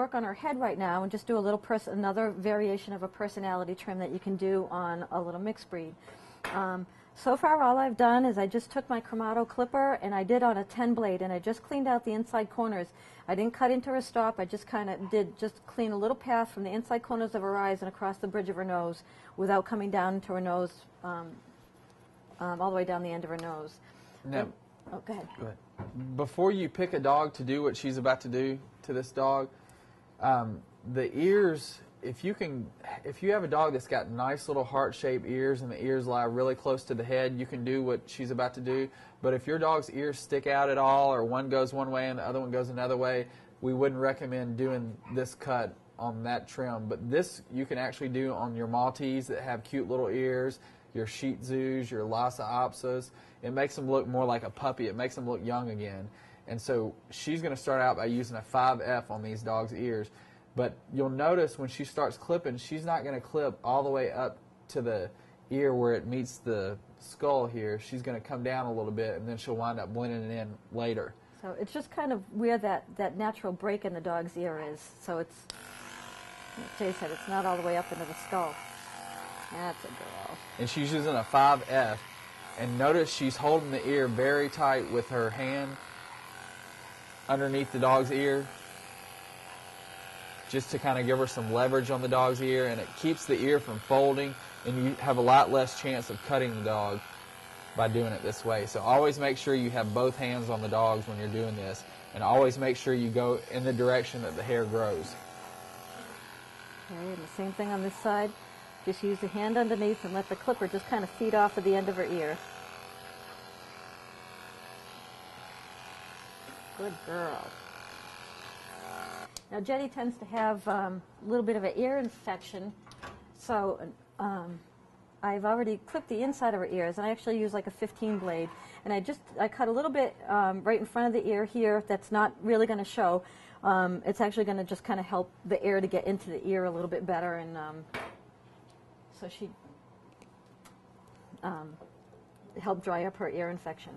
work on her head right now and just do a little another variation of a personality trim that you can do on a little mixed breed. So far all I've done is I just took my Chromato clipper and I did on a 10 blade and I just cleaned out the inside corners. I didn't cut into her stop, I just kind of did just clean a little path from the inside corners of her eyes and across the bridge of her nose without coming down into her nose, all the way down the end of her nose. Now, oh, go ahead. Go ahead. Before you pick a dog to do what she's about to do to this dog, the ears, if you have a dog that's got nice little heart-shaped ears and the ears lie really close to the head, you can do what she's about to do. But if your dog's ears stick out at all, or one goes one way and the other one goes another way, we wouldn't recommend doing this cut on that trim. But this you can actually do on your Maltese that have cute little ears, your Shih Tzus, your Lhasa Apsos. It makes them look more like a puppy. It makes them look young again. And so she's going to start out by using a 5F on these dogs' ears. But you'll notice when she starts clipping, she's not going to clip all the way up to the ear where it meets the skull here. She's going to come down a little bit, and then she'll wind up blending it in later. So it's just kind of where that natural break in the dog's ear is. So it's, like Jay said, it's not all the way up into the skull. That's a girl. And she's using a 5F. And notice she's holding the ear very tight with her hand underneath the dog's ear, just to kind of give her some leverage on the dog's ear, and it keeps the ear from folding, and you have a lot less chance of cutting the dog by doing it this way. So always make sure you have both hands on the dogs when you're doing this, and always make sure you go in the direction that the hair grows. Okay, and the same thing on this side. Just use the hand underneath and let the clipper just kind of feed off of the end of her ear. Good girl. Now Jetty tends to have a little bit of an ear infection, so I've already clipped the inside of her ears, and I actually use like a 15 blade, and I cut a little bit right in front of the ear here that's not really going to show. It's actually going to just kind of help the air to get into the ear a little bit better, and so she helped dry up her ear infection.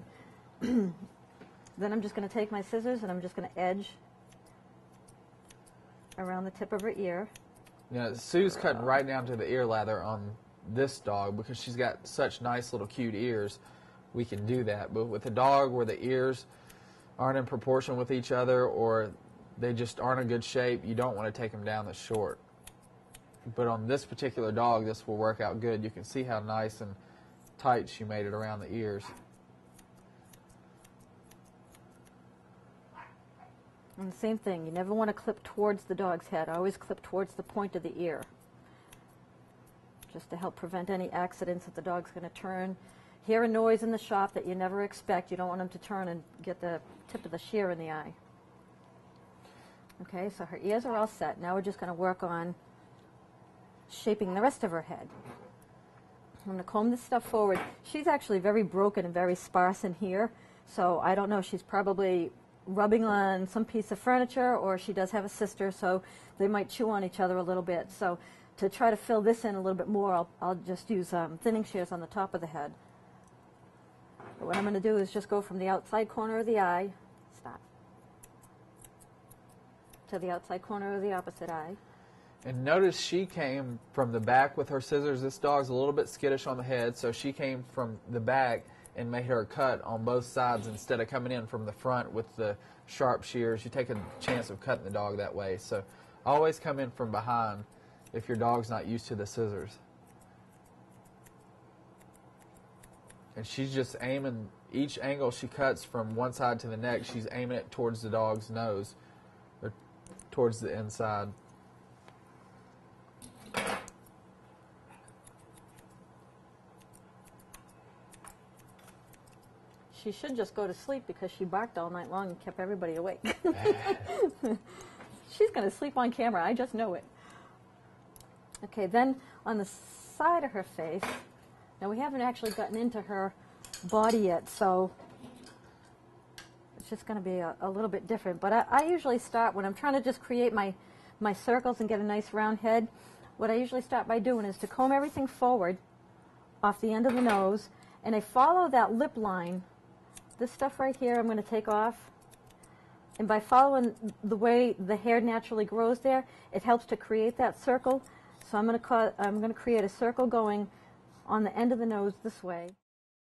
Then I'm just going to take my scissors and I'm just going to edge around the tip of her ear. Now, Sue's cutting right down to the ear lather on this dog because she's got such nice little cute ears. We can do that. But with a dog where the ears aren't in proportion with each other or they just aren't in good shape, you don't want to take them down this short. But on this particular dog, this will work out good. You can see how nice and tight she made it around the ears. And the same thing, you never want to clip towards the dog's head. Always clip towards the point of the ear, just to help prevent any accidents that the dog's going to turn. Hear a noise in the shop that you never expect. You don't want them to turn and get the tip of the shear in the eye. Okay, so her ears are all set. Now we're just going to work on shaping the rest of her head. I'm going to comb this stuff forward. She's actually very broken and very sparse in here, so I don't know, she's probably rubbing on some piece of furniture, or she does have a sister, so they might chew on each other a little bit. So to try to fill this in a little bit more, I'll just use thinning shears on the top of the head. But what I'm going to do is just go from the outside corner of the eye, stop, to the outside corner of the opposite eye. And notice she came from the back with her scissors. This dog's a little bit skittish on the head, so she came from the back and made her cut on both sides instead of coming in from the front with the sharp shears. You take a chance of cutting the dog that way. So always come in from behind if your dog's not used to the scissors. And she's just aiming, each angle she cuts from one side to the next, she's aiming it towards the dog's nose, or towards the inside. She should just go to sleep because she barked all night long and kept everybody awake. She's going to sleep on camera. I just know it. Okay, then on the side of her face, now we haven't actually gotten into her body yet, so it's just going to be a little bit different. But I usually start, when I'm trying to just create my circles and get a nice round head, what I usually start by doing is to comb everything forward off the end of the nose, and I follow that lip line. This stuff right here I'm going to take off And by following the way the hair naturally grows there, it helps to create that circle. So I'm going to create a circle going on the end of the nose this way.